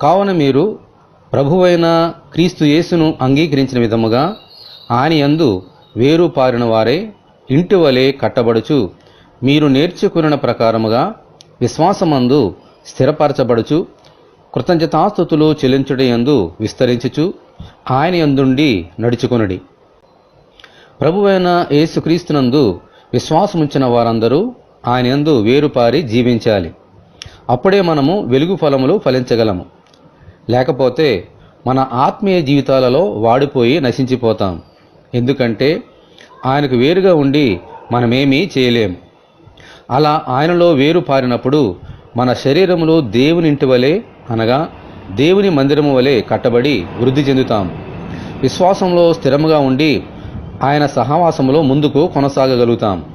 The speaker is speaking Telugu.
కావున మీరు ప్రభువైన క్రీస్తు యేసును అంగీకరించిన విధముగా ఆయన యందు వేరు పారిన వారే ఇంటి వలె కట్టబడుచు మీరు నేర్చుకున్న ప్రకారముగా విశ్వాసమందు స్థిరపరచబడుచు కృతజ్ఞతాస్తుతులు చెల్లించుట యందు విస్తరించుచు ఆయన యందుండి నడుచుకొనుడి. ప్రభువైన యేసుక్రీస్తునందు విశ్వాసముంచిన వారందరూ ఆయన యందు వేరుపారి జీవించాలి. అప్పుడే మనము వెలుగు ఫలములు ఫలించగలము. లేకపోతే మన ఆత్మీయ జీవితాలలో వాడిపోయి నశించిపోతాం. ఎందుకంటే ఆయనకు వేరుగా ఉండి మనమేమీ చేయలేం. అలా ఆయనలో వేరు పారినప్పుడు మన శరీరములు దేవుని ఇంటి వలె అనగా దేవుని మందిరము వలె కట్టబడి వృద్ధి చెందుతాం. విశ్వాసంలో స్థిరముగా ఉండి ఆయన సహవాసములో ముందుకు కొనసాగగలుగుతాం.